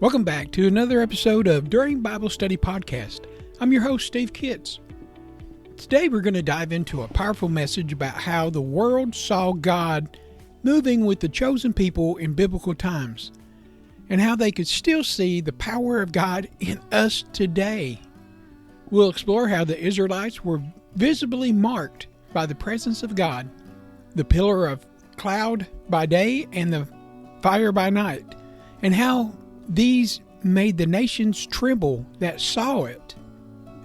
Welcome back to another episode of During Bible Study Podcast. I'm your host, Steve Kitts. Today we're going to dive into a powerful message about how the world saw God moving with the chosen people in biblical times, and how they could still see the power of God in us today. We'll explore how the Israelites were visibly marked by the presence of God, the pillar of cloud by day and the fire by night, and how these made the nations tremble that saw it.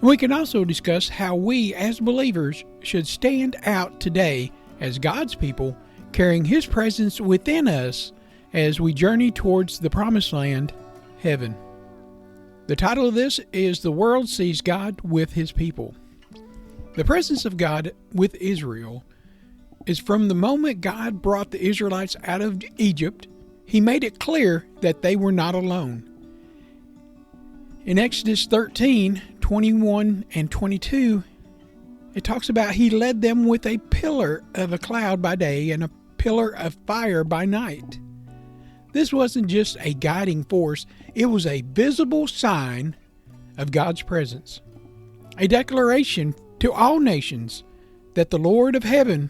We can also discuss how we as believers should stand out today as God's people, carrying His presence within us as we journey towards the promised land, heaven. The title of this is The World Sees God with His People. The presence of God with Israel is from the moment God brought the Israelites out of Egypt. He made it clear that they were not alone. In Exodus 13, 21 and 22, it talks about He led them with a pillar of a cloud by day and a pillar of fire by night. This wasn't just a guiding force, it was a visible sign of God's presence. A declaration to all nations that the Lord of heaven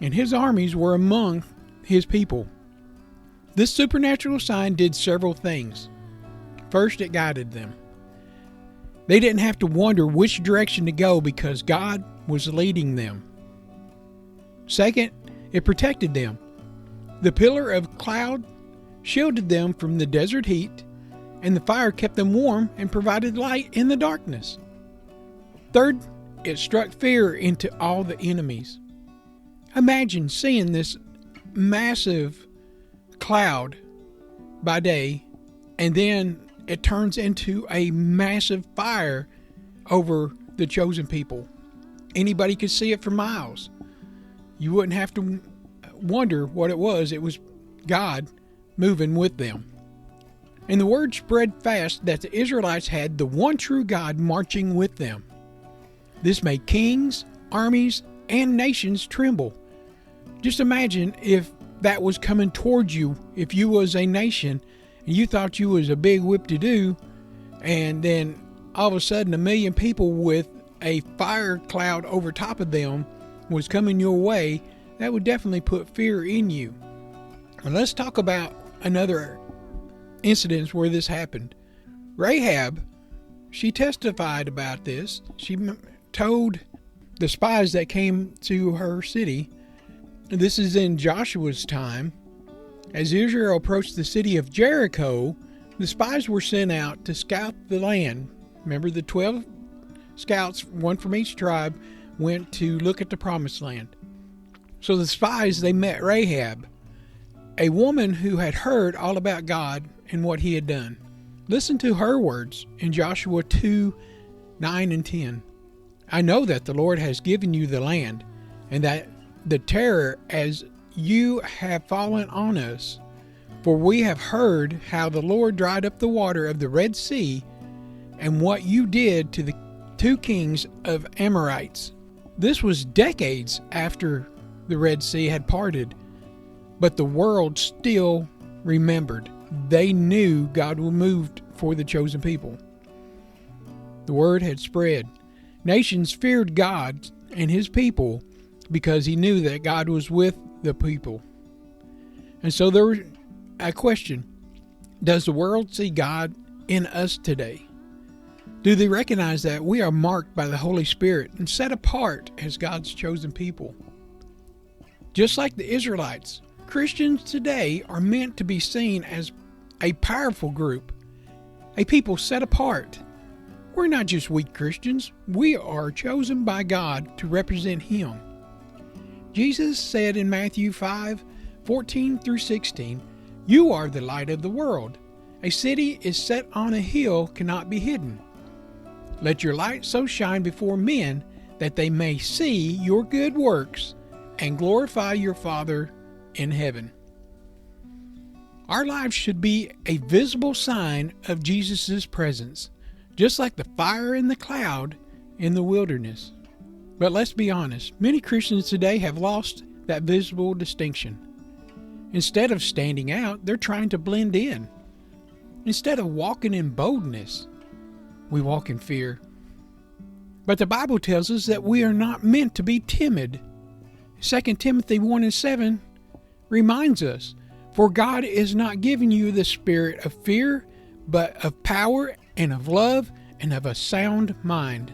and His armies were among His people. This supernatural sign did several things. First, it guided them. They didn't have to wonder which direction to go because God was leading them. Second, it protected them. The pillar of cloud shielded them from the desert heat, and the fire kept them warm and provided light in the darkness. Third, it struck fear into all the enemies. Imagine seeing this massive cloud by day, and then it turns into a massive fire over the chosen people. Anybody could see it for miles. You wouldn't have to wonder what it was. It was God moving with them. And the word spread fast that the Israelites had the one true God marching with them. This made kings, armies, and nations tremble. Just imagine if that was coming towards you, if you was a nation and you thought you was a big whip-to-do, and then all of a sudden 1 million people with a fire cloud over top of them was coming your way. That would definitely put fear in you. And let's talk about another incident where this happened. Rahab, she testified about this. She told the spies that came to her city. This is in Joshua's time. As Israel approached the city of Jericho, the spies were sent out to scout the land. Remember, the 12 scouts, one from each tribe, went to look at the promised land. So the spies, they met Rahab, a woman who had heard all about God and what He had done. Listen to her words in Joshua 2, 9 and 10. I know that the Lord has given you the land, and that the terror as you have fallen on us, for we have heard how the Lord dried up the water of the Red Sea, and what you did to the 2 kings of Amorites. This was decades after the Red Sea had parted, but the world still remembered. They knew God moved for the chosen people. The word had spread. Nations feared God and His people because He knew that God was with the people. And so there was a question. Does the world see God in us today? Do they recognize that we are marked by the Holy Spirit and set apart as God's chosen people? Just like the Israelites, Christians today are meant to be seen as a powerful group, a people set apart. We're not just weak Christians. We are chosen by God to represent Him. Jesus said in Matthew 5, 14 through 16, "You are the light of the world. A city is set on a hill cannot be hidden. Let your light so shine before men that they may see your good works and glorify your Father in heaven." Our lives should be a visible sign of Jesus' presence, just like the fire in the cloud in the wilderness. But let's be honest, many Christians today have lost that visible distinction. Instead of standing out, they're trying to blend in. Instead of walking in boldness, we walk in fear. But the Bible tells us that we are not meant to be timid. 2 Timothy 1:7 reminds us, "For God is not giving you the spirit of fear, but of power and of love and of a sound mind."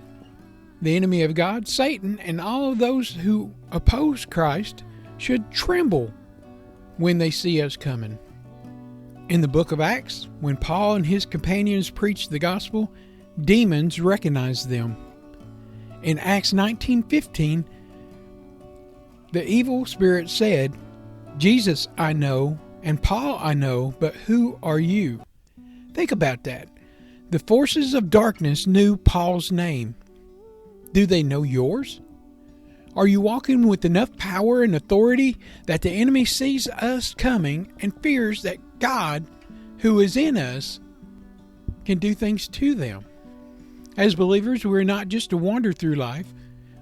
The enemy of God, Satan, and all of those who oppose Christ should tremble when they see us coming. In the book of Acts, when Paul and his companions preached the gospel, demons recognized them. In Acts 19:15, the evil spirit said, "Jesus I know, and Paul I know, but who are you?" Think about that. The forces of darkness knew Paul's name. Do they know yours? Are you walking with enough power and authority that the enemy sees us coming and fears that God, who is in us, can do things to them? As believers, we're not just to wander through life.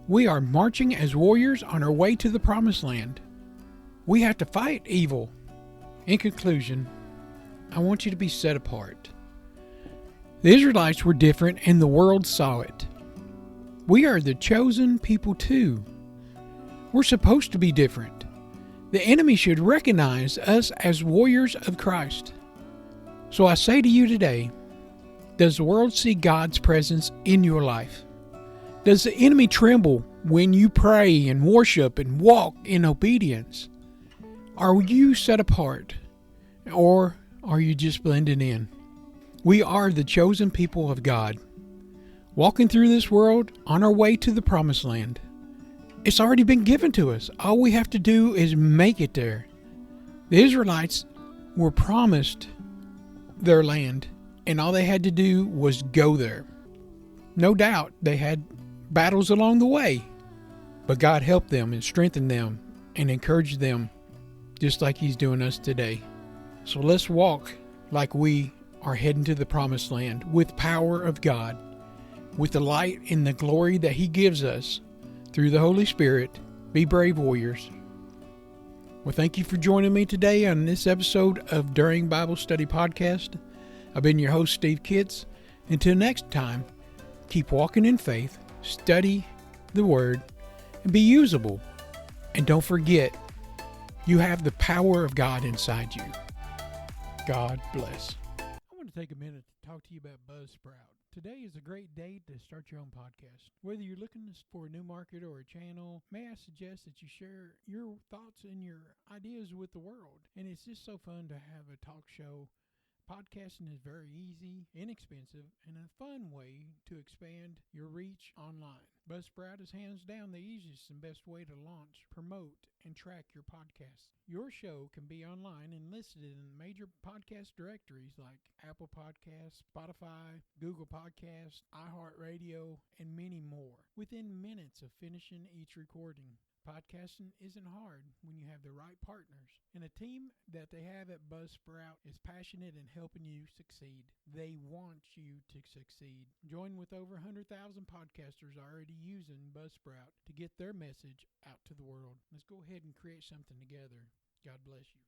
We are marching as warriors on our way to the promised land. We have to fight evil. In conclusion, I want you to be set apart. The Israelites were different and the world saw it. We are the chosen people too. We're supposed to be different. The enemy should recognize us as warriors of Christ. So I say to you today, does the world see God's presence in your life? Does the enemy tremble when you pray and worship and walk in obedience? Are you set apart, or are you just blending in? We are the chosen people of God, walking through this world on our way to the promised land. It's already been given to us. All we have to do is make it there. The Israelites were promised their land, and all they had to do was go there. No doubt they had battles along the way, but God helped them and strengthened them and encouraged them, just like He's doing us today. So let's walk like we are heading to the promised land with power of God, with the light and the glory that He gives us through the Holy Spirit. Be brave warriors. Well, thank you for joining me today on this episode of During Bible Study Podcast. I've been your host, Steve Kitts. Until next time, keep walking in faith, study the Word, and be usable. And don't forget, you have the power of God inside you. God bless. I want to take a minute to talk to you about Buzzsprout. Today is a great day to start your own podcast. Whether you're looking for a new market or a channel, may I suggest that you share your thoughts and your ideas with the world. And it's just so fun to have a talk show. Podcasting is very easy, inexpensive, and a fun way to expand your reach online. Buzzsprout is hands down the easiest and best way to launch, promote, and track your podcast. Your show can be online and listed in major podcast directories like Apple Podcasts, Spotify, Google Podcasts, iHeartRadio, and many more within minutes of finishing each recording. Podcasting isn't hard when you have the right partners, and a team that they have at Buzzsprout is passionate in helping you succeed. They want you to succeed. Join with over 100,000 podcasters already using Buzzsprout to get their message out to the world. Let's go ahead and create something together. God bless you.